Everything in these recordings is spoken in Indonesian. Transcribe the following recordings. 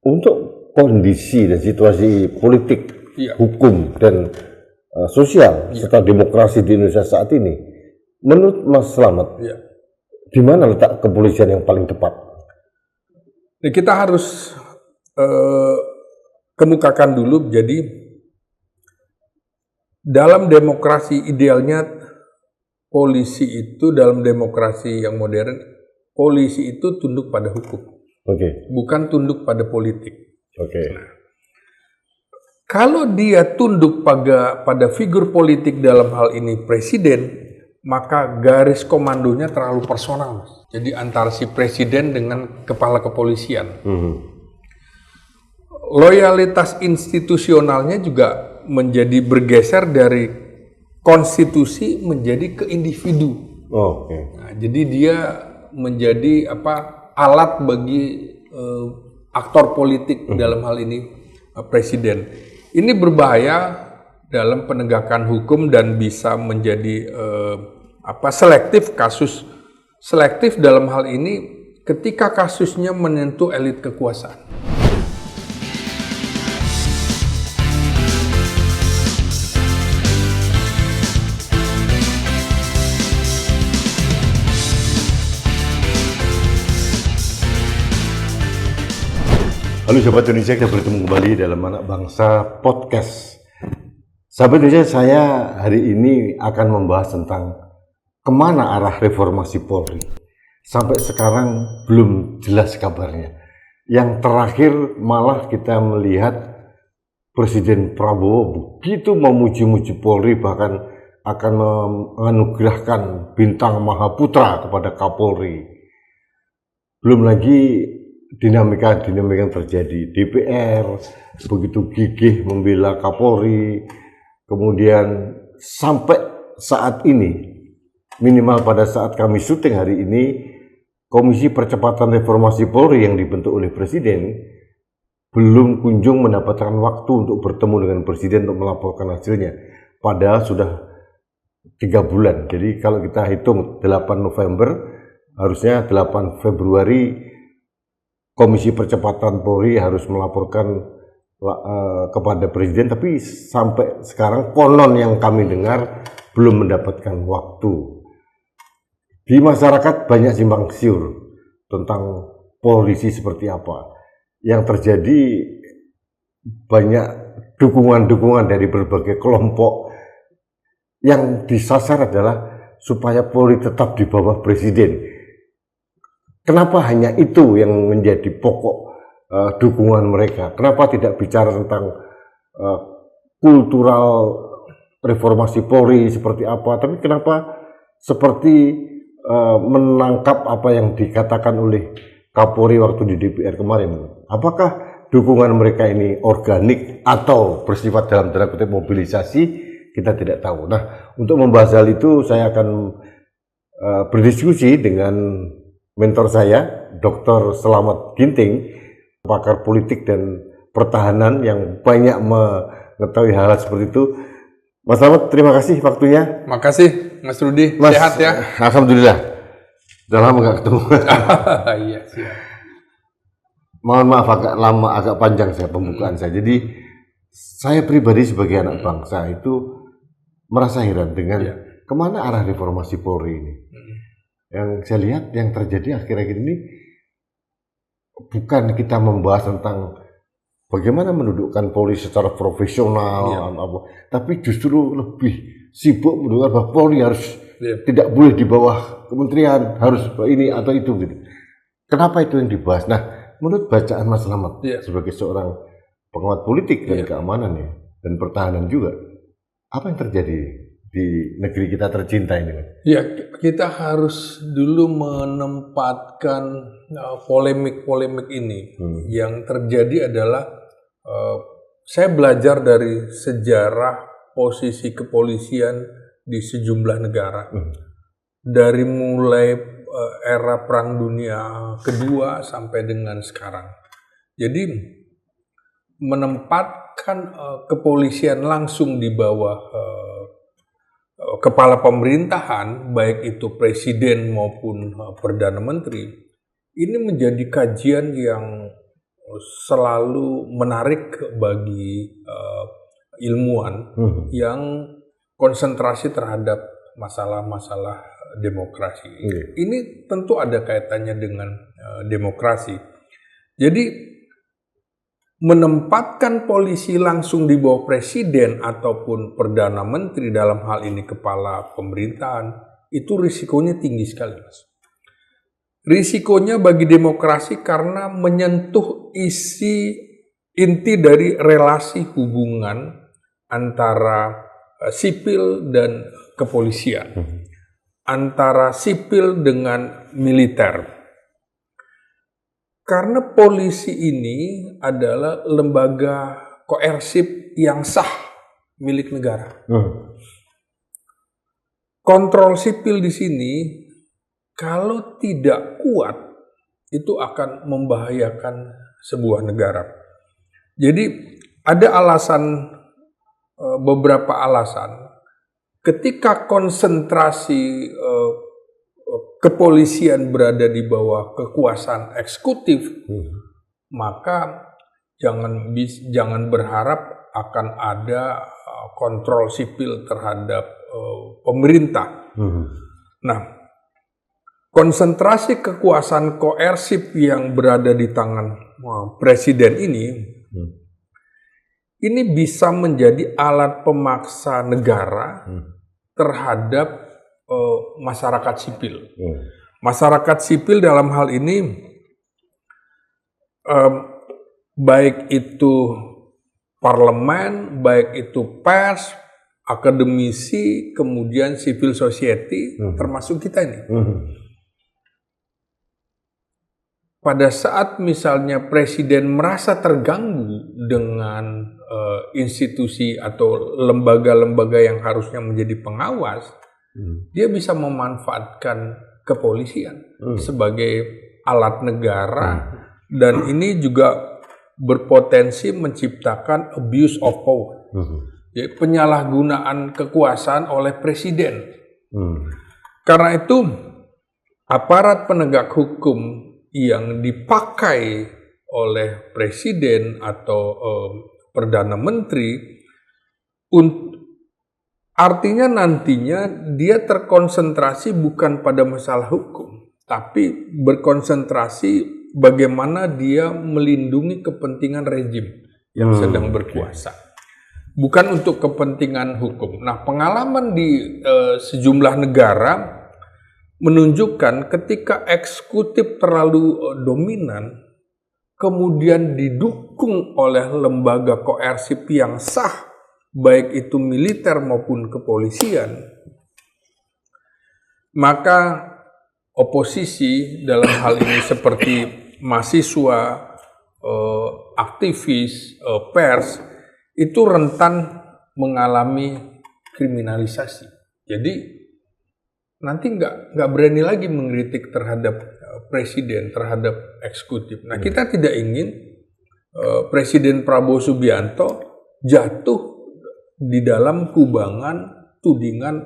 untuk kondisi dan situasi politik, hukum dan sosial serta demokrasi di Indonesia saat ini, menurut Mas Slamet, di mana letak kepolisian yang paling tepat? Nah, kita harus kemukakan dulu. Jadi dalam demokrasi idealnya, polisi itu dalam demokrasi yang modern, polisi itu tunduk pada hukum, bukan tunduk pada politik. Nah, kalau dia tunduk pada figur politik dalam hal ini presiden, maka garis komandonya terlalu personal. Jadi antara si presiden dengan kepala kepolisian. Loyalitas institusionalnya juga menjadi bergeser dari konstitusi menjadi ke individu. Nah, jadi dia menjadi alat bagi aktor politik dalam hal ini presiden. Ini berbahaya dalam penegakan hukum dan bisa menjadi selektif dalam hal ini ketika kasusnya menyentuh elit kekuasaan. Halo Sahabat Indonesia, kita bertemu kembali dalam Anak Bangsa Podcast. Sahabat Indonesia, saya hari ini akan membahas tentang kemana arah reformasi Polri. Sampai sekarang belum jelas kabarnya. Yang terakhir malah kita melihat Presiden Prabowo begitu memuji-muji Polri, bahkan akan menganugerahkan bintang Mahaputra kepada Kapolri. Belum lagi dinamika yang terjadi. DPR begitu gigih membela Kapolri, kemudian sampai saat ini, minimal pada saat kami syuting hari ini, Komisi Percepatan Reformasi Polri yang dibentuk oleh Presiden belum kunjung mendapatkan waktu untuk bertemu dengan Presiden untuk melaporkan hasilnya. Padahal sudah 3 bulan. Jadi kalau kita hitung 8 November, harusnya 8 Februari Komisi Percepatan Polri harus melaporkan kepada Presiden, tapi sampai sekarang konon yang kami dengar belum mendapatkan waktu. Di masyarakat banyak simpang siur tentang polisi seperti apa. Yang terjadi banyak dukungan-dukungan dari berbagai kelompok. Yang disasar adalah supaya Polri tetap di bawah Presiden. Kenapa hanya itu yang menjadi pokok dukungan mereka? Kenapa tidak bicara tentang kultural reformasi Polri seperti apa? Tapi kenapa seperti menangkap apa yang dikatakan oleh Kapolri waktu di DPR kemarin? Apakah dukungan mereka ini organik atau bersifat dalam tanda kutip mobilisasi? Kita tidak tahu. Nah, untuk membahas hal itu saya akan berdiskusi dengan mentor saya, Dr. Slamet Ginting, pakar politik dan pertahanan yang banyak mengetahui hal seperti itu. Mas Slamet, terima kasih waktunya. Makasih, Mas Rudi. Sehat ya? Alhamdulillah. Sudah lama nggak ketemu. Iya, siap. Mohon maaf agak panjang saya pembukaan saya. Jadi saya pribadi sebagai anak bangsa itu merasa heran dengan kemana arah reformasi Polri ini. Yang saya lihat yang terjadi akhir-akhir ini bukan kita membahas tentang bagaimana mendudukkan Polri secara profesional, tapi justru lebih sibuk mendudukkan bahwa Polri harus tidak boleh di bawah kementerian, harus ini atau itu gitu. Kenapa itu yang dibahas? Nah, menurut bacaan Mas Slamet sebagai seorang pengamat politik dan keamanan dan pertahanan juga, apa yang terjadi di negeri kita tercinta ini? Ya, kita harus dulu menempatkan polemik-polemik ini. Yang terjadi adalah saya belajar dari sejarah posisi kepolisian di sejumlah negara. Dari mulai era Perang Dunia Kedua sampai dengan sekarang. Jadi menempatkan kepolisian langsung di bawah kepala pemerintahan, baik itu presiden maupun perdana menteri, ini menjadi kajian yang selalu menarik bagi ilmuwan yang konsentrasi terhadap masalah-masalah demokrasi. Ini tentu ada kaitannya dengan demokrasi. Jadi menempatkan polisi langsung di bawah presiden ataupun perdana menteri, dalam hal ini kepala pemerintahan, itu risikonya tinggi sekali, Mas. Risikonya bagi demokrasi karena menyentuh inti dari relasi hubungan antara sipil dan kepolisian, antara sipil dengan militer. Karena polisi ini adalah lembaga koersif yang sah milik negara. Kontrol sipil di sini kalau tidak kuat itu akan membahayakan sebuah negara. Jadi ada beberapa alasan ketika konsentrasi kepolisian berada di bawah kekuasaan eksekutif, maka jangan berharap akan ada kontrol sipil terhadap pemerintah. Nah, konsentrasi kekuasaan koersif yang berada di tangan presiden ini bisa menjadi alat pemaksa negara terhadap masyarakat sipil. Masyarakat sipil dalam hal ini baik itu parlemen, baik itu pers, akademisi, kemudian civil society, termasuk kita ini. Pada saat misalnya presiden merasa terganggu dengan institusi atau lembaga-lembaga yang harusnya menjadi pengawas, dia bisa memanfaatkan kepolisian sebagai alat negara, dan ini juga berpotensi menciptakan abuse of power, jadi penyalahgunaan kekuasaan oleh presiden. Karena itu aparat penegak hukum yang dipakai oleh presiden atau perdana menteri artinya nantinya dia terkonsentrasi bukan pada masalah hukum, tapi berkonsentrasi bagaimana dia melindungi kepentingan rejim yang sedang berkuasa, bukan untuk kepentingan hukum. Nah, pengalaman di sejumlah negara menunjukkan ketika eksekutif terlalu dominan, kemudian didukung oleh lembaga koersif yang sah, baik itu militer maupun kepolisian, maka oposisi dalam hal ini seperti mahasiswa, aktivis, pers, itu rentan mengalami kriminalisasi. Jadi nanti nggak berani lagi mengkritik terhadap presiden, terhadap eksekutif. Nah, kita tidak ingin Presiden Prabowo Subianto jatuh di dalam kubangan tudingan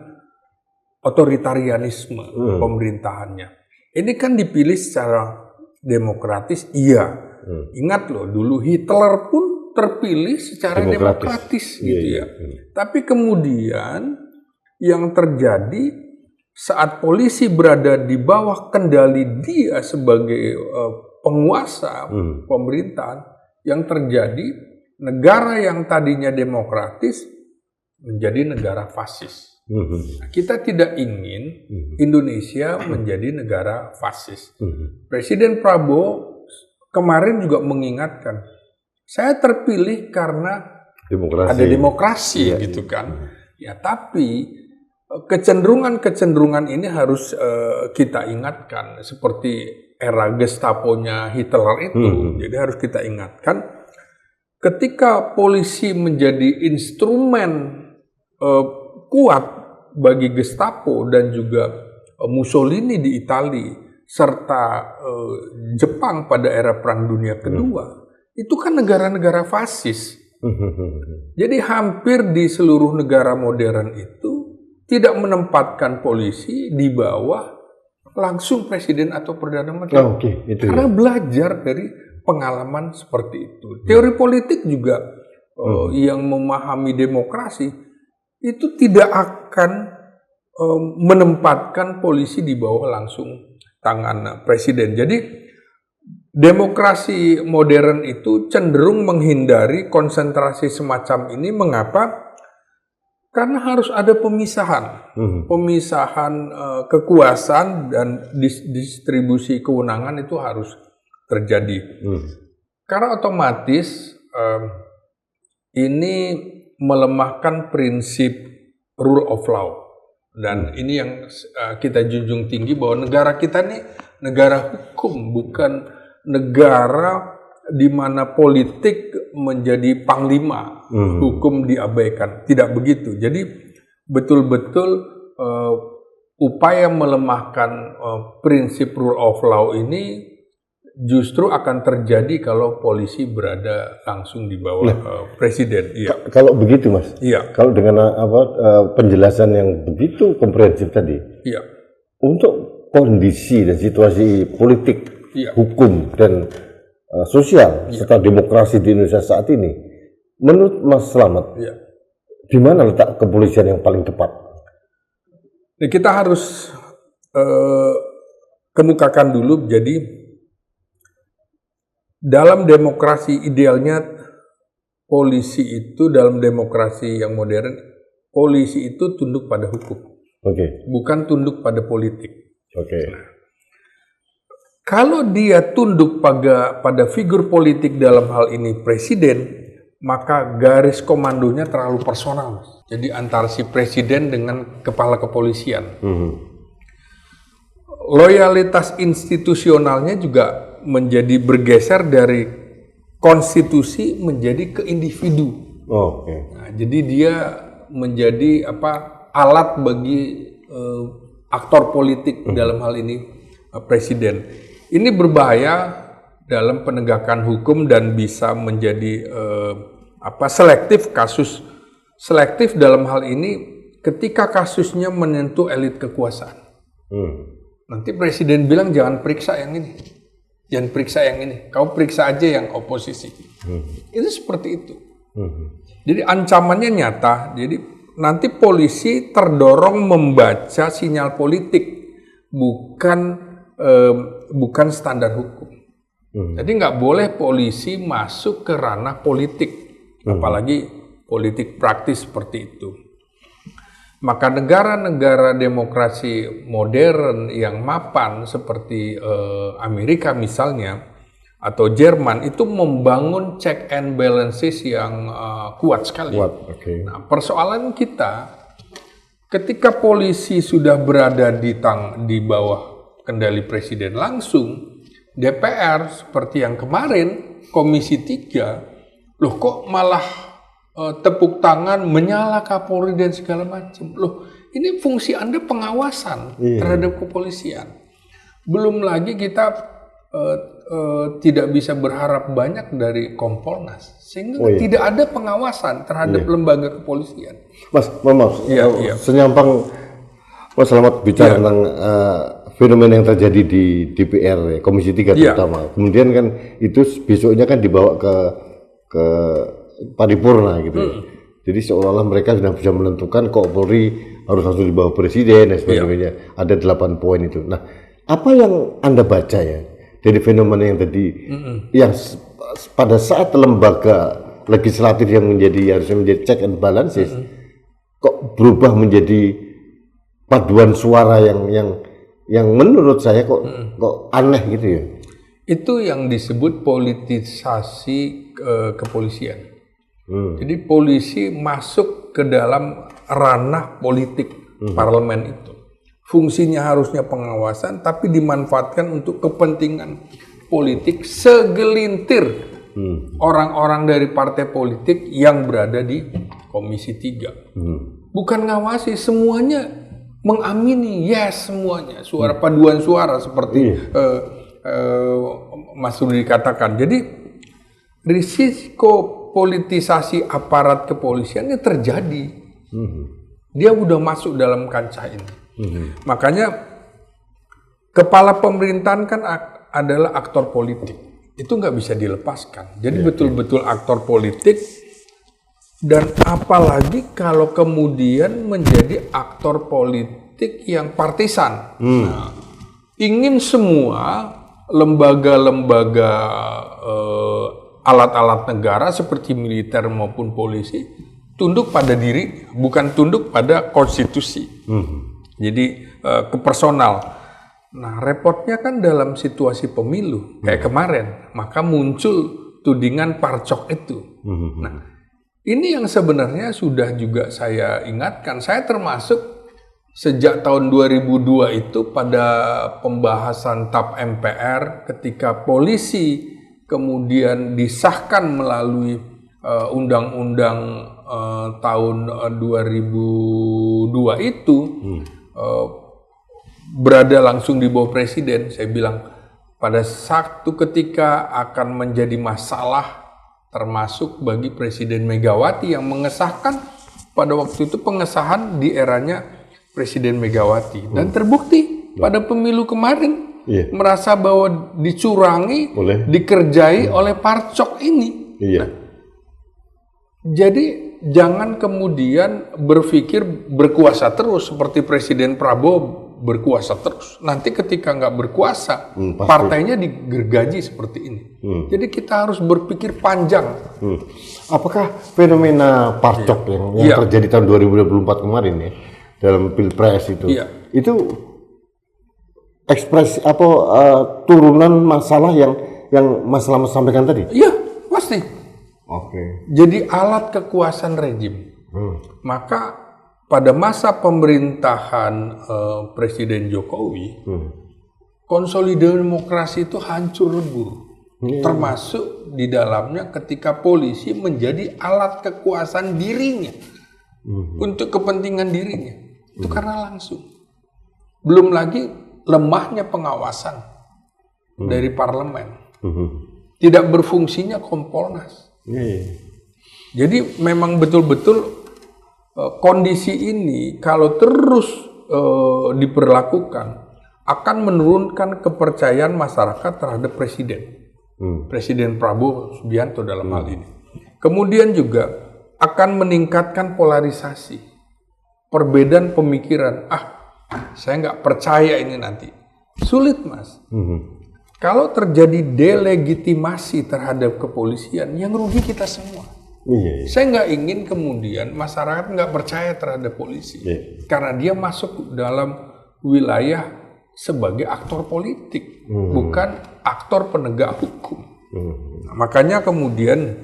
otoritarianisme pemerintahannya. Ini kan dipilih secara demokratis, iya. Ingat loh, dulu Hitler pun terpilih secara demokratis gitu ya. Tapi kemudian yang terjadi saat polisi berada di bawah kendali dia sebagai penguasa pemerintahan, yang terjadi negara yang tadinya demokratis menjadi negara fasis. Kita tidak ingin Indonesia menjadi negara fasis. Presiden Prabowo kemarin juga mengingatkan, saya terpilih karena ada demokrasi gitu kan. Ya, tapi kecenderungan ini harus kita ingatkan, seperti era Gestaponya Hitler itu. Jadi harus kita ingatkan, ketika polisi menjadi instrumen kuat bagi Gestapo dan juga Mussolini di Italia serta Jepang pada era Perang Dunia Kedua, itu kan negara-negara fasis. Jadi hampir di seluruh negara modern itu tidak menempatkan polisi di bawah langsung presiden atau perdana menteri. Karena belajar dari pengalaman seperti itu. Teori politik juga yang memahami demokrasi itu tidak akan menempatkan polisi di bawah langsung tangan presiden. Jadi demokrasi modern itu cenderung menghindari konsentrasi semacam ini. Mengapa? Karena harus ada pemisahan, pemisahan kekuasaan dan distribusi kewenangan itu harus terjadi. Karena otomatis ini melemahkan prinsip rule of law. Dan ini yang kita junjung tinggi bahwa negara kita ini negara hukum, bukan negara di mana politik menjadi panglima, hukum diabaikan. Tidak begitu. Jadi betul-betul upaya melemahkan prinsip rule of law ini justru akan terjadi kalau polisi berada langsung di bawah presiden. Iya. Kalau begitu, Mas. Iya. Kalau dengan penjelasan yang begitu komprehensif tadi, iya, untuk kondisi dan situasi politik, iya, hukum dan sosial serta demokrasi di Indonesia saat ini, menurut Mas Slamet, di mana letak kepolisian yang paling tepat? Nah, kita harus kemukakan dulu. Jadi dalam demokrasi idealnya, polisi itu dalam demokrasi yang modern, polisi itu tunduk pada hukum, bukan tunduk pada politik. Kalau dia tunduk pada figur politik dalam hal ini presiden, maka garis komandonya terlalu personal. Jadi antara si presiden dengan kepala kepolisian. Loyalitas institusionalnya juga menjadi bergeser dari konstitusi menjadi ke individu. Nah, jadi dia menjadi alat bagi aktor politik dalam hal ini presiden. Ini berbahaya dalam penegakan hukum dan bisa menjadi selektif dalam hal ini ketika kasusnya menyentuh elit kekuasaan. Nanti presiden bilang jangan periksa yang ini, jangan periksa yang ini, kau periksa aja yang oposisi. Itu seperti itu. Jadi ancamannya nyata. Jadi nanti polisi terdorong membaca sinyal politik, bukan standar hukum. Jadi nggak boleh polisi masuk ke ranah politik, apalagi politik praktis seperti itu. Maka negara-negara demokrasi modern yang mapan seperti Amerika misalnya, atau Jerman, itu membangun check and balances yang kuat sekali. Nah, persoalan kita, ketika polisi sudah berada di bawah kendali presiden langsung, DPR seperti yang kemarin, Komisi 3, loh kok malah tepuk tangan, menyala Kapolri dan segala macam. Loh, ini fungsi Anda pengawasan terhadap kepolisian. Belum lagi kita tidak bisa berharap banyak dari Kompolnas, sehingga tidak ada pengawasan terhadap lembaga kepolisian. Mas, maaf, senyampang Mas Slamet bicara tentang fenomena yang terjadi di DPR, Komisi 3 terutama. Kemudian kan itu besoknya kan dibawa ke paripurna gitu. Jadi seolah-olah mereka sudah bisa menentukan kok Polri harus langsung di bawah presiden dan sebagainya. Ada 8 poin itu. Nah, apa yang Anda baca ya dari fenomena yang tadi, yang pada saat lembaga legislatif yang harusnya menjadi check and balances, kok berubah menjadi paduan suara yang menurut saya kok aneh gitu ya. Itu yang disebut politisasi kepolisian. Jadi polisi masuk ke dalam ranah politik parlemen itu. Fungsinya harusnya pengawasan, tapi dimanfaatkan untuk kepentingan politik segelintir orang-orang dari partai politik yang berada di Komisi 3. Bukan ngawasi, semuanya mengamini, semuanya. Suara paduan suara seperti Mas Rudi katakan. Jadi risiko politisasi aparat kepolisian ini terjadi. Dia udah masuk dalam kancah ini. Makanya kepala pemerintahan kan adalah aktor politik. itu nggak bisa dilepaskan. Jadi betul-betul aktor politik, dan apalagi kalau kemudian menjadi aktor politik yang partisan. Nah, ingin semua lembaga-lembaga alat-alat negara seperti militer maupun polisi tunduk pada diri, bukan tunduk pada konstitusi. Jadi ke personal. Nah, repotnya kan dalam situasi pemilu kayak kemarin, maka muncul tudingan parcok itu. Nah, ini yang sebenarnya sudah juga saya ingatkan. Saya termasuk sejak tahun 2002 itu pada pembahasan TAP MPR ketika polisi kemudian disahkan melalui undang-undang tahun 2002 itu, berada langsung di bawah presiden. Saya bilang pada satu ketika akan menjadi masalah termasuk bagi Presiden Megawati yang mengesahkan pada waktu itu, pengesahan di eranya Presiden Megawati, dan terbukti pada pemilu kemarin merasa bahwa dicurangi, dikerjai oleh parcok ini. Nah, jadi jangan kemudian berpikir berkuasa terus seperti Presiden Prabowo berkuasa terus. Nanti ketika nggak berkuasa, partainya digergaji seperti ini. Jadi kita harus berpikir panjang. Apakah fenomena parcok yang terjadi tahun 2024 kemarin ya dalam Pilpres itu ekspresi apa turunan masalah yang Mas Slamet sampaikan tadi? Iya, pasti. Jadi alat kekuasaan rejim. Maka pada masa pemerintahan Presiden Jokowi, konsolidasi demokrasi itu hancur lebur. Termasuk di dalamnya ketika polisi menjadi alat kekuasaan dirinya untuk kepentingan dirinya. Itu karena langsung. Belum lagi lemahnya pengawasan dari parlemen. Tidak berfungsinya Kompolnas. Jadi memang betul-betul kondisi ini kalau terus diberlakukan akan menurunkan kepercayaan masyarakat terhadap presiden. Presiden Prabowo Subianto dalam hal ini. Kemudian juga akan meningkatkan polarisasi. Perbedaan pemikiran. Saya nggak percaya ini nanti. Sulit, Mas. Kalau terjadi delegitimasi terhadap kepolisian, yang rugi kita semua. Saya nggak ingin kemudian masyarakat nggak percaya terhadap polisi karena dia masuk dalam wilayah sebagai aktor politik, bukan aktor penegak hukum. Nah, makanya kemudian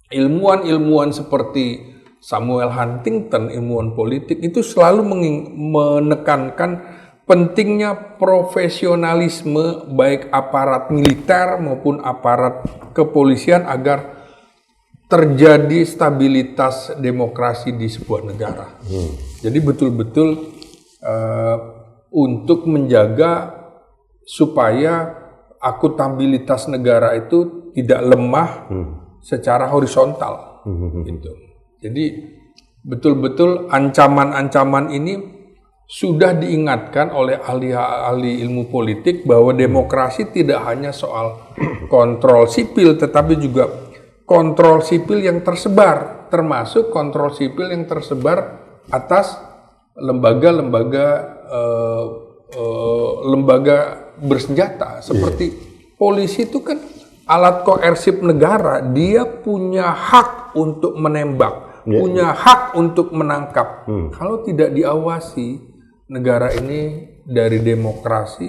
ilmuwan-ilmuwan seperti Samuel Huntington, ilmuwan politik, itu selalu menekankan pentingnya profesionalisme baik aparat militer maupun aparat kepolisian agar terjadi stabilitas demokrasi di sebuah negara. Jadi betul-betul untuk menjaga supaya akuntabilitas negara itu tidak lemah secara horizontal. Gitu. Jadi betul-betul ancaman-ancaman ini sudah diingatkan oleh ahli-ahli ilmu politik bahwa demokrasi tidak hanya soal kontrol sipil, tetapi juga kontrol sipil yang tersebar, termasuk kontrol sipil yang tersebar atas lembaga-lembaga bersenjata. Seperti polisi itu kan alat koersif negara, dia punya hak untuk menembak, punya hak untuk menangkap. Kalau tidak diawasi, negara ini dari demokrasi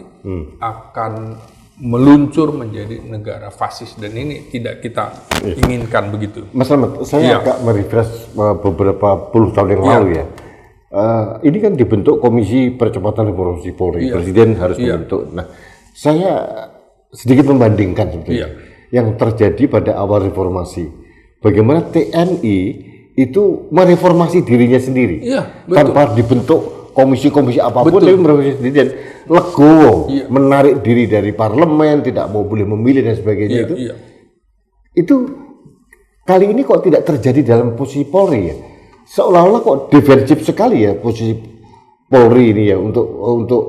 akan meluncur menjadi negara fasis, dan ini tidak kita inginkan begitu. Mas Slamet, saya agak merefresh beberapa puluh tahun yang lalu ya. Ini kan dibentuk Komisi Percepatan Reformasi Polri, Presiden harus membentuk. Nah, saya sedikit membandingkan sebetulnya yang terjadi pada awal reformasi. Bagaimana TNI itu mereformasi dirinya sendiri tanpa dibentuk komisi-komisi apapun, tapi mereformasi sendiri dan legowo, menarik diri dari parlemen, tidak mau boleh memilih dan sebagainya. Itu kali ini kok tidak terjadi dalam posisi Polri ya? Seolah-olah kok defensif sekali ya posisi Polri ini ya untuk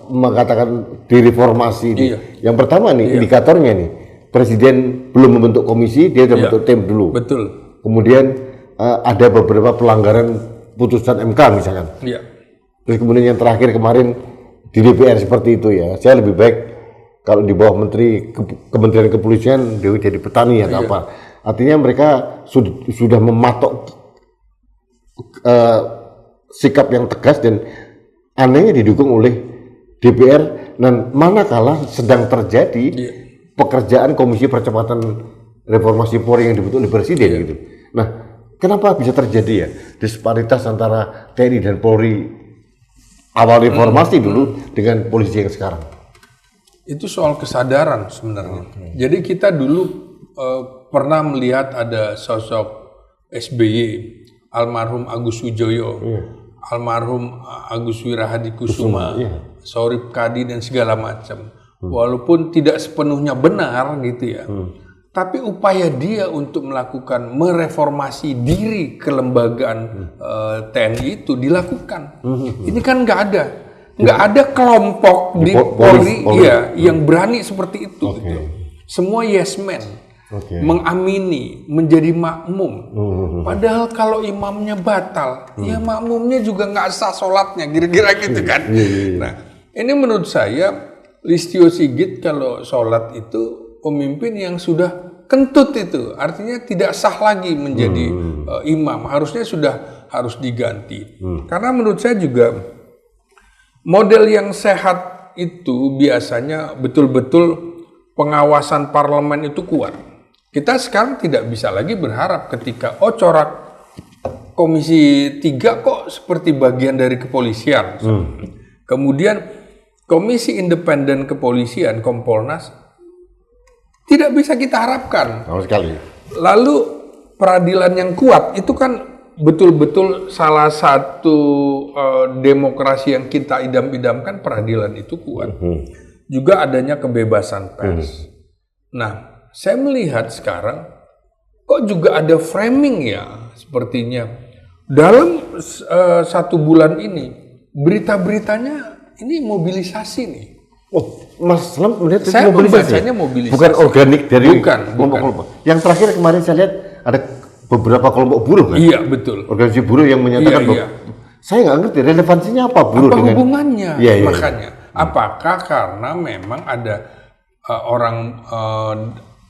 mengatakan direformasi ini. Yang pertama nih indikatornya nih, Presiden belum membentuk komisi, dia sudah bentuk tim dulu. Betul. Kemudian ada beberapa pelanggaran putusan MK misalkan. Iya. Terus kemudian yang terakhir kemarin di DPR seperti itu ya. Saya lebih baik kalau di bawah Kementerian Kepolisian dia jadi petani atau apa. Artinya mereka sudah mematok sikap yang tegas dan anehnya didukung oleh DPR, dan manakala sedang terjadi pekerjaan Komisi Percepatan Reformasi Polri yang dibentuk oleh Presiden gitu. Nah, kenapa bisa terjadi ya disparitas antara TNI dan Polri awal reformasi dulu dengan polisi yang sekarang? Itu soal kesadaran sebenarnya. Jadi kita dulu pernah melihat ada sosok SBY, almarhum Agus Wijoyo, almarhum Agus Wirahadikusuma, Sorip Kadi dan segala macam. Walaupun tidak sepenuhnya benar gitu ya. Tapi upaya dia untuk melakukan mereformasi diri kelembagaan TNI itu dilakukan. Ini kan nggak ada kelompok di Polri yang berani seperti itu. Gitu. Semua yes man, mengamini, menjadi makmum. Padahal kalau imamnya batal, ya makmumnya juga nggak sah sholatnya, kira-kira gitu kan. Nah, ini menurut saya Listio Sigit kalau sholat itu pemimpin yang sudah kentut itu, artinya tidak sah lagi menjadi imam, harusnya harus diganti. Karena menurut saya juga model yang sehat itu biasanya betul-betul pengawasan parlemen itu kuat. Kita sekarang tidak bisa lagi berharap ketika corak Komisi 3 kok seperti bagian dari kepolisian. Kemudian Komisi Independen Kepolisian, Kompolnas, tidak bisa kita harapkan. Sama sekali. Lalu peradilan yang kuat itu kan betul-betul salah satu demokrasi yang kita idam-idamkan, peradilan itu kuat. Juga adanya kebebasan pers. Nah, saya melihat sekarang kok juga ada framing ya, sepertinya dalam 1 bulan ini berita-beritanya ini mobilisasi nih. Oh, Mas Slam melihat saya mobilisasi? Membacanya mobilisasi. Bukan organik dari kelompok-kelompok. Yang terakhir kemarin saya lihat ada beberapa kelompok buruh kan? Iya, betul. Organisasi buruh yang menyatakan bahwa saya nggak ngerti relevansinya apa buruh apa dengan hubungannya? Makanya, apakah karena memang ada orang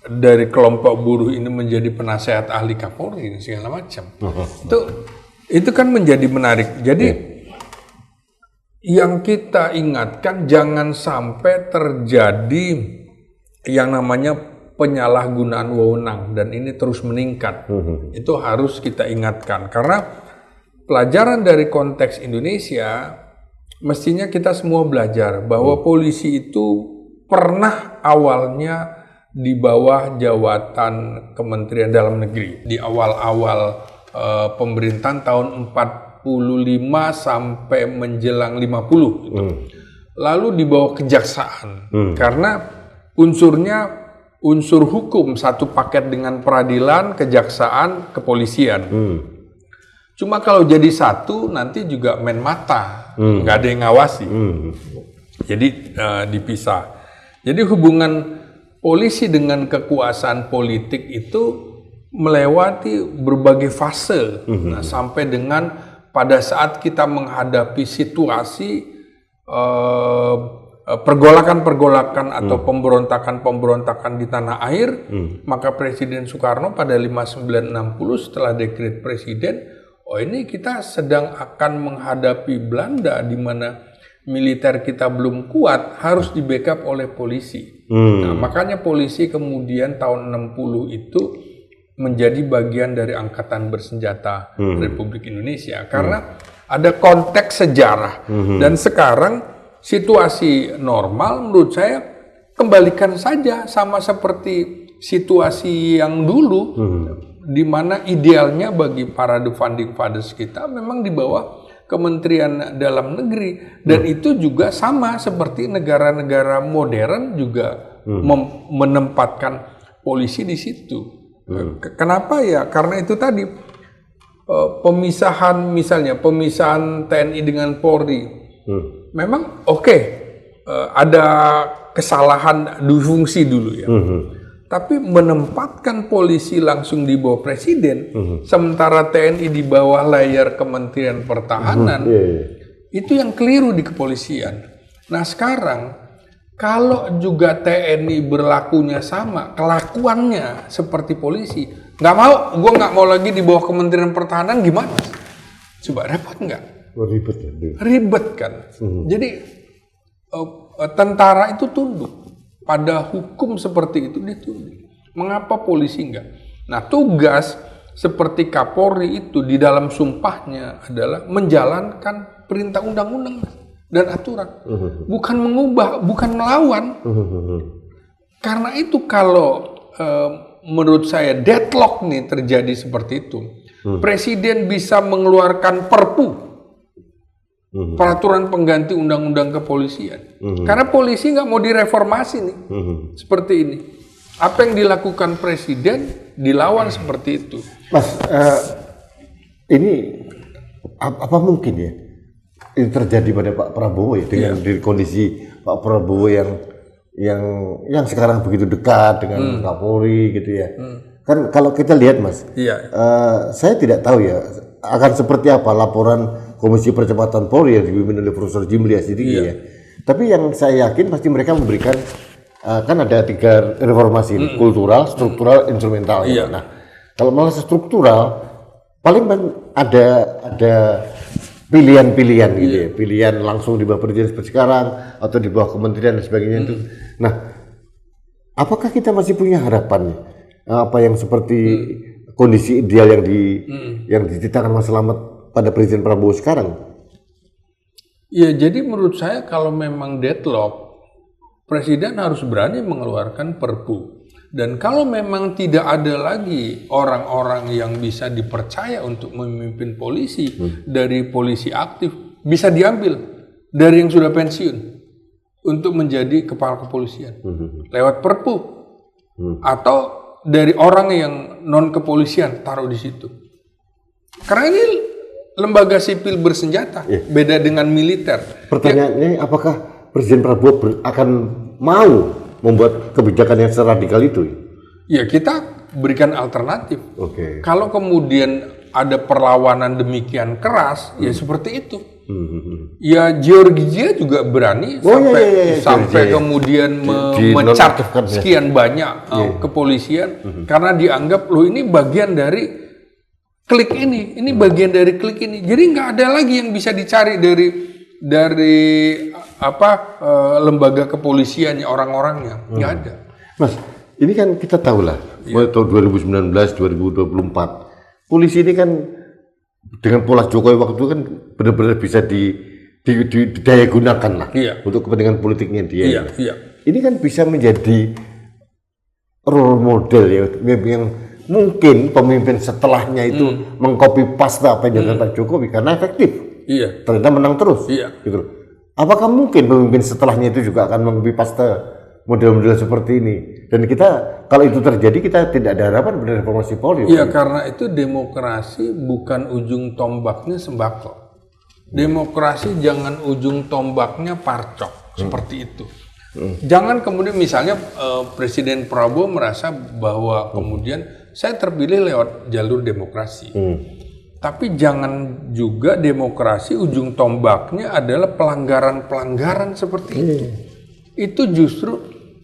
dari kelompok buruh ini menjadi penasehat ahli Kapolri dan segala macam. Itu kan menjadi menarik. Jadi yang kita ingatkan jangan sampai terjadi yang namanya penyalahgunaan wewenang, dan ini terus meningkat. Itu harus kita ingatkan karena pelajaran dari konteks Indonesia mestinya kita semua belajar bahwa polisi itu pernah awalnya di bawah jawatan Kementerian Dalam Negeri di awal-awal pemerintahan tahun 45 sampai menjelang 50 gitu. Lalu di bawah kejaksaan karena unsurnya unsur hukum, satu paket dengan peradilan, kejaksaan, kepolisian. Cuma kalau jadi satu nanti juga main mata, nggak ada yang ngawasi. Jadi dipisah. Jadi hubungan polisi dengan kekuasaan politik itu melewati berbagai fase, sampai dengan pada saat kita menghadapi situasi pergolakan-pergolakan atau pemberontakan-pemberontakan di tanah air, maka Presiden Soekarno pada 5960 setelah dekret Presiden, ini kita sedang akan menghadapi Belanda di mana militer kita belum kuat, harus di backup oleh polisi. Nah, makanya polisi kemudian tahun 60 itu menjadi bagian dari angkatan bersenjata Republik Indonesia karena ada konteks sejarah. Dan sekarang situasi normal menurut saya kembalikan saja sama seperti situasi yang dulu, di mana idealnya bagi para founding fathers kita memang di bawah Kementerian Dalam Negeri, dan itu juga sama seperti negara-negara modern juga menempatkan polisi di situ. Kenapa ya? Karena itu tadi pemisahan, misalnya pemisahan TNI dengan Polri, memang ada kesalahan fungsi dulu ya. Tapi menempatkan polisi langsung di bawah presiden, sementara TNI di bawah layar Kementerian Pertahanan, itu yang keliru di kepolisian. Nah sekarang, kalau juga TNI berlakunya sama, kelakuannya seperti polisi, gue nggak mau lagi di bawah Kementerian Pertahanan, gimana? Coba repot nggak? Ribet ya. Ribet kan. Jadi tentara itu tunduk. Pada hukum seperti itu dia tunduk. Mengapa polisi enggak? Nah tugas seperti Kapolri itu di dalam sumpahnya adalah menjalankan perintah undang-undang dan aturan. Bukan mengubah, bukan melawan. Karena itu kalau menurut saya deadlock nih terjadi seperti itu. Presiden bisa mengeluarkan perpu. Peraturan pengganti undang-undang kepolisian. Karena polisi nggak mau direformasi nih. Seperti ini. Apa yang dilakukan presiden dilawan seperti itu. Mas, ini apa mungkin ya ini terjadi pada Pak Prabowo ya dengan di kondisi Pak Prabowo yang sekarang begitu dekat dengan Kapolri gitu ya. Kan kalau kita lihat Mas, saya tidak tahu ya akan seperti apa laporan Komisi Percepatan Polri yang dipimpin oleh Profesor Jimli Asidiki ya. Tapi yang saya yakin pasti mereka memberikan kan ada 3 reformasi ini, kultural, struktural, instrumental. Ya. Nah, kalau malah struktural paling ada pilihan-pilihan gitu ya, pilihan langsung di bawah presiden seperti sekarang atau di bawah kementerian dan sebagainya itu. Nah, apakah kita masih punya harapan apa yang seperti kondisi ideal yang diceritakan Mas Slamet pada Presiden Prabowo sekarang? Ya, jadi menurut saya kalau memang deadlock, Presiden harus berani mengeluarkan perpu. Dan kalau memang tidak ada lagi orang-orang yang bisa dipercaya untuk memimpin polisi, dari polisi aktif, bisa diambil dari yang sudah pensiun untuk menjadi kepala kepolisian. Lewat perpu. Atau dari orang yang non-kepolisian, taruh di situ. Karena ini lembaga sipil bersenjata, beda dengan militer. Pertanyaannya, apakah Presiden Prabowo akan mau membuat kebijakan yang seradikal itu? Ya, kita berikan alternatif. Kalau kemudian ada perlawanan demikian keras, ya seperti itu. Ya, Georgia juga berani sampai kemudian memecat sekian banyak kepolisian karena dianggap loh ini bagian dari klik ini bagian dari klik ini. Jadi nggak ada lagi yang bisa dicari dari lembaga kepolisiannya, orang-orangnya. Nggak ada. Mas, ini kan kita tahu lah, mulai tahun 2019, 2024, polisi ini kan dengan pola Jokowi waktu itu kan benar-benar bisa didaya gunakan lah untuk kepentingan politiknya dia. Ini kan bisa menjadi role model ya, yang mungkin pemimpin setelahnya itu mengcopy paste apa yang dilakukan Pak Jokowi karena efektif. Ternyata menang terus. Gitu. Apakah mungkin pemimpin setelahnya itu juga akan mengcopy paste model-model seperti ini? Dan kita kalau itu terjadi kita tidak ada harapan pada reformasi Polri. Iya, karena itu demokrasi bukan ujung tombaknya sembako. Demokrasi jangan ujung tombaknya parcok seperti itu. Jangan kemudian misalnya Presiden Prabowo merasa bahwa kemudian saya terpilih lewat jalur demokrasi. Tapi jangan juga demokrasi ujung tombaknya adalah pelanggaran-pelanggaran seperti itu. Itu justru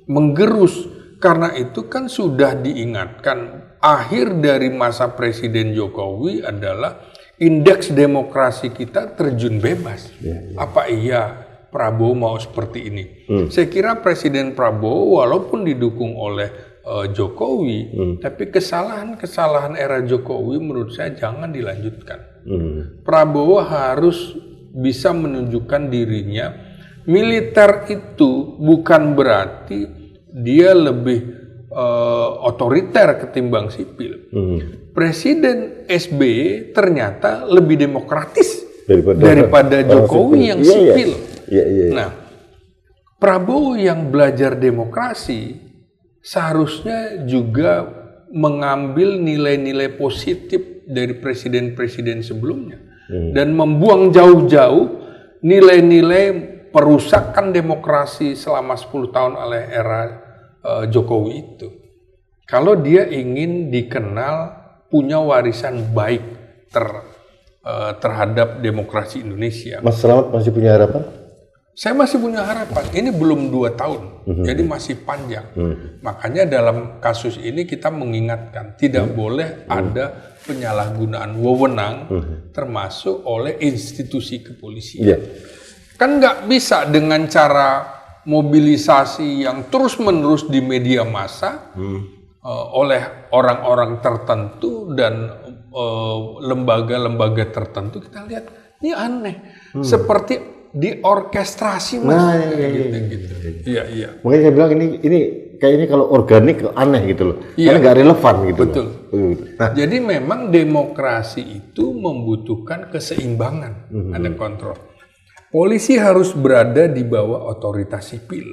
menggerus. Karena itu kan sudah diingatkan akhir dari masa Presiden Jokowi adalah indeks demokrasi kita terjun bebas. Apa iya Prabowo mau seperti ini? Saya kira Presiden Prabowo walaupun didukung oleh Jokowi, tapi kesalahan-kesalahan era Jokowi menurut saya jangan dilanjutkan. Prabowo harus bisa menunjukkan dirinya. Militer itu bukan berarti dia lebih otoriter ketimbang sipil. Presiden SBY ternyata lebih demokratis daripada Jokowi yang sipil. Nah, Prabowo yang belajar demokrasi seharusnya juga mengambil nilai-nilai positif dari presiden-presiden sebelumnya dan membuang jauh-jauh nilai-nilai perusakan demokrasi selama 10 tahun oleh era Jokowi itu. Kalau dia ingin dikenal punya warisan baik terhadap demokrasi Indonesia. Mas Slamet masih punya harapan? Saya masih punya harapan. Ini belum 2 tahun, jadi masih panjang. Makanya dalam kasus ini kita mengingatkan tidak boleh ada penyalahgunaan wewenang, termasuk oleh institusi kepolisian. Kan nggak bisa dengan cara mobilisasi yang terus-menerus di media massa oleh orang-orang tertentu dan lembaga-lembaga tertentu. Kita lihat ini aneh, seperti diorkestrasi, Mas. Gitu. Iya. Makanya saya bilang ini kayaknya kalau organik aneh gitu loh. Karena nggak relevan gitu. Betul. Nah, jadi memang demokrasi itu membutuhkan keseimbangan, ada kontrol. Polisi harus berada di bawah otoritas sipil.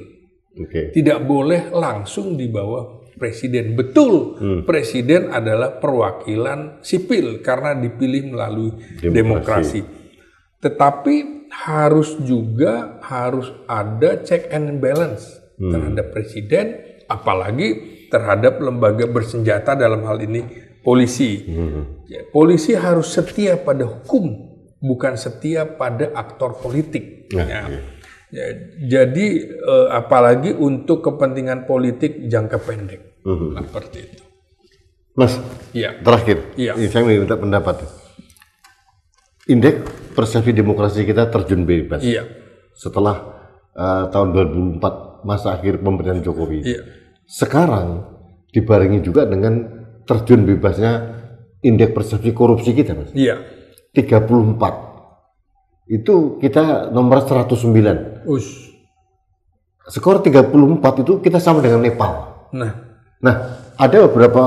Tidak boleh langsung di bawah presiden. Betul, presiden adalah perwakilan sipil karena dipilih melalui demokrasi. Tetapi harus ada check and balance terhadap presiden, apalagi terhadap lembaga bersenjata dalam hal ini polisi. Polisi harus setia pada hukum, bukan setia pada aktor politik. Jadi apalagi untuk kepentingan politik jangka pendek, seperti itu. Mas, terakhir, saya minta pendapat. Indeks persepsi demokrasi kita terjun bebas setelah tahun 2004 masa akhir pemerintahan Jokowi. Sekarang dibarengi juga dengan terjun bebasnya indeks persepsi korupsi kita, Mas. 34. Itu kita nomor 109. Skor 34 itu kita sama dengan Nepal. Nah, ada beberapa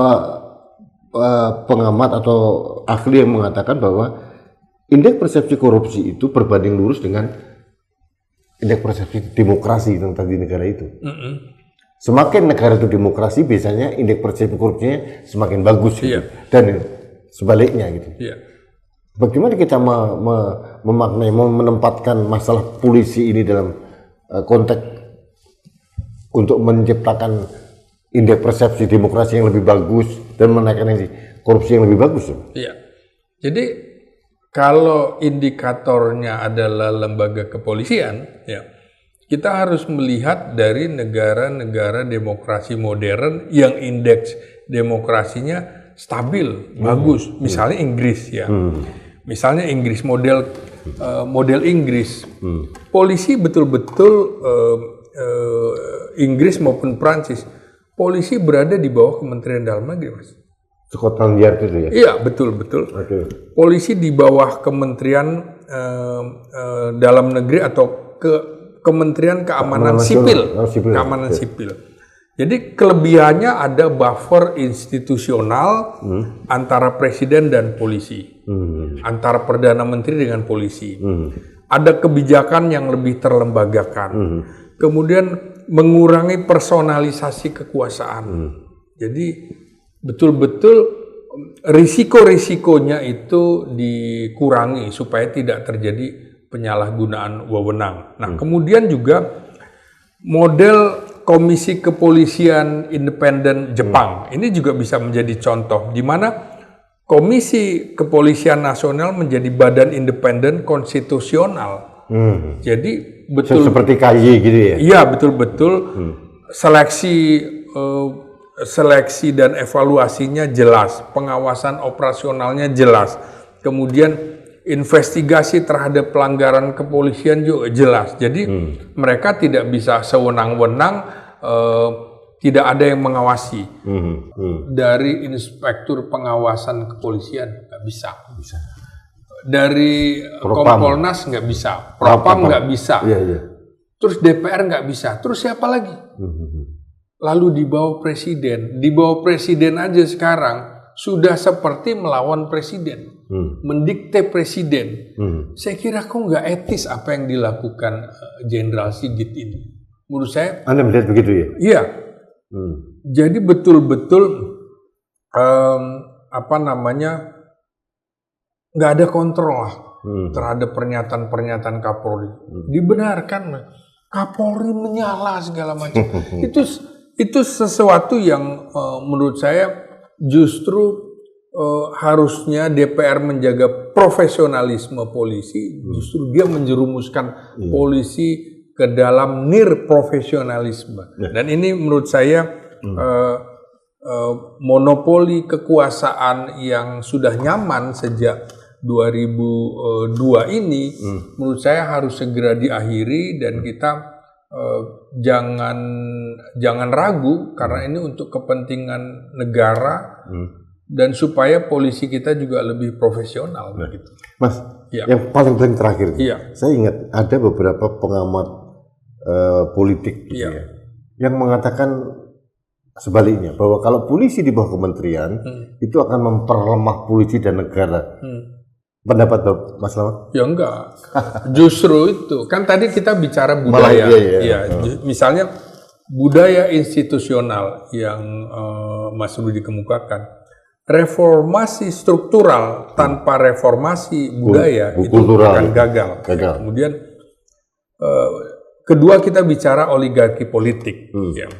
pengamat atau ahli yang mengatakan bahwa indeks persepsi korupsi itu berbanding lurus dengan indeks persepsi demokrasi tentang di negara itu. Semakin negara itu demokrasi, biasanya indeks persepsi korupsinya semakin bagus, gitu. Dan sebaliknya gitu. Bagaimana kita memaknai, menempatkan masalah polisi ini dalam konteks untuk menciptakan indeks persepsi demokrasi yang lebih bagus dan menaikkan korupsi yang lebih bagus? Jadi kalau indikatornya adalah lembaga kepolisian, kita harus melihat dari negara-negara demokrasi modern yang indeks demokrasinya stabil, bagus. Misalnya Inggris, misalnya Inggris, model Inggris, polisi betul-betul Inggris maupun Prancis, polisi berada di bawah Kementerian Dalam Negeri, Mas. Scotland Yard itu ya? Iya, betul. Polisi di bawah Kementerian Dalam Negeri atau Kementerian Keamanan Sipil. Keamanan Sipil. Jadi kelebihannya ada buffer institusional antara presiden dan polisi, antara Perdana Menteri dengan polisi. Ada kebijakan yang lebih terlembagakan. Kemudian mengurangi personalisasi kekuasaan. Jadi betul-betul risiko-risikonya itu dikurangi supaya tidak terjadi penyalahgunaan wewenang. Nah, kemudian juga model Komisi Kepolisian Independen Jepang ini juga bisa menjadi contoh di mana Komisi Kepolisian Nasional menjadi badan independen konstitusional. Jadi betul seperti KY gitu ya? Iya, betul-betul seleksi dan evaluasinya jelas, pengawasan operasionalnya jelas, kemudian investigasi terhadap pelanggaran kepolisian juga jelas. Jadi mereka tidak bisa sewenang-wenang, tidak ada yang mengawasi. Dari inspektur pengawasan kepolisian nggak bisa. Dari Kompolnas nggak bisa, Propam nggak bisa, terus DPR nggak bisa, terus siapa lagi? Lalu di bawah presiden aja sekarang sudah seperti melawan presiden, mendikte presiden. Saya kira kok nggak etis apa yang dilakukan Jenderal Sigit ini. Menurut saya. Anda melihat begitu ya? Iya. Jadi betul-betul nggak ada kontrol lah terhadap pernyataan-pernyataan Kapolri. Dibenarkan, Kapolri menyala segala macam. Itu sesuatu yang menurut saya justru harusnya DPR menjaga profesionalisme polisi, justru dia menjerumuskan polisi ke dalam profesionalisme. Dan ini menurut saya monopoli kekuasaan yang sudah nyaman sejak 2002 ini menurut saya harus segera diakhiri, dan kita jangan ragu, karena ini untuk kepentingan negara dan supaya polisi kita juga lebih profesional. Gitu. Mas, yang paling terakhir, saya ingat ada beberapa pengamat politik gitu ya, yang mengatakan sebaliknya, bahwa kalau polisi di bawah kementerian itu akan memperlemah polisi dan negara. Pendapat Mas Slamet? Ya enggak, justru itu kan tadi kita bicara budaya, misalnya budaya institusional yang Mas Rudi kemukakan, reformasi struktural tanpa reformasi budaya itu akan gagal. Kemudian kedua kita bicara oligarki politik, ya.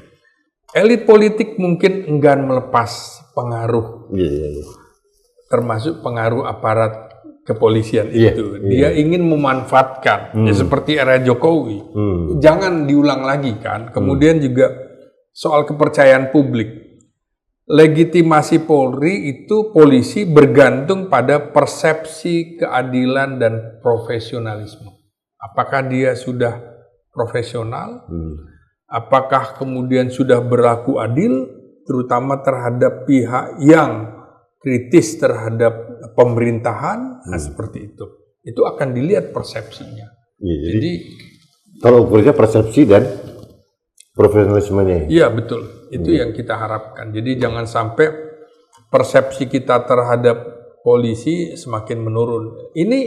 Elit politik mungkin enggan melepas pengaruh, termasuk pengaruh aparat kepolisian itu. Dia ingin memanfaatkan, ya seperti era Jokowi. Jangan diulang lagi kan. Kemudian juga soal kepercayaan publik. Legitimasi Polri itu polisi bergantung pada persepsi keadilan dan profesionalisme. Apakah dia sudah profesional? Apakah kemudian sudah berlaku adil, terutama terhadap pihak yang kritis terhadap pemerintahan, seperti itu. Itu akan dilihat persepsinya. Jadi kalau ukurnya persepsi dan profesionalismenya. Iya betul, itu yang kita harapkan. Jadi jangan sampai persepsi kita terhadap polisi semakin menurun. Ini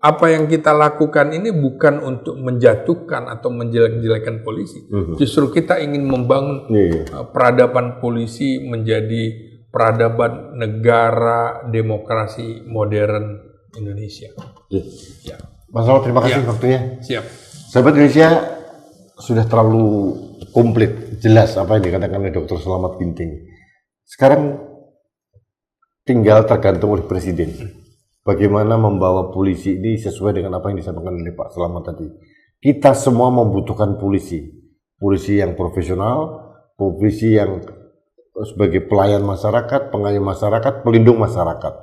apa yang kita lakukan ini bukan untuk menjatuhkan atau menjelek-jelekan polisi. Justru kita ingin membangun peradaban polisi menjadi peradaban negara demokrasi modern Indonesia. Mas Slamet, terima kasih waktunya. Siap. Sahabat Indonesia, sudah terlalu komplit, jelas apa yang dikatakan oleh Dr. Slamet Ginting. Sekarang tinggal tergantung oleh Presiden. Bagaimana membawa polisi ini sesuai dengan apa yang disampaikan oleh Pak Slamet tadi. Kita semua membutuhkan polisi. Polisi yang profesional, polisi yang sebagai pelayan masyarakat, pengayom masyarakat, pelindung masyarakat.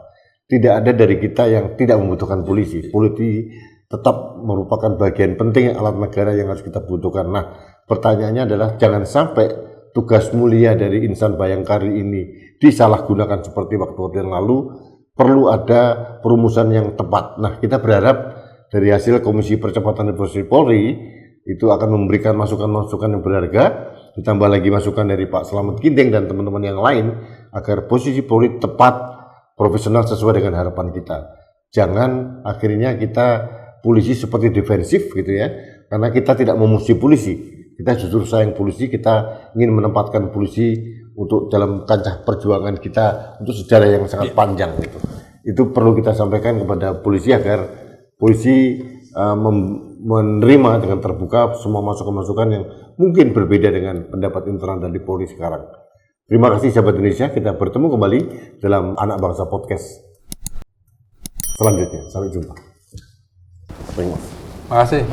Tidak ada dari kita yang tidak membutuhkan polisi. Polisi tetap merupakan bagian penting alat negara yang harus kita butuhkan. Nah, pertanyaannya adalah jangan sampai tugas mulia dari insan Bayangkari ini disalahgunakan seperti waktu yang lalu. Perlu ada perumusan yang tepat. Nah, kita berharap dari hasil Komisi Percepatan Reformasi Polri itu akan memberikan masukan-masukan yang berharga, ditambah lagi masukan dari Pak Slamet Ginting dan teman-teman yang lain, agar posisi Polri tepat, profesional sesuai dengan harapan kita. Jangan akhirnya kita polisi seperti defensif gitu ya, karena kita tidak memusuhi polisi. Kita justru sayang polisi, kita ingin menempatkan polisi untuk dalam kancah perjuangan kita untuk sejarah yang sangat panjang gitu. Itu perlu kita sampaikan kepada polisi agar polisi menerima dengan terbuka semua masukan-masukan yang mungkin berbeda dengan pendapat internal dari Polri sekarang. Terima kasih sahabat Indonesia, kita bertemu kembali dalam Anak Bangsa Podcast selanjutnya. Sampai jumpa. Terima kasih.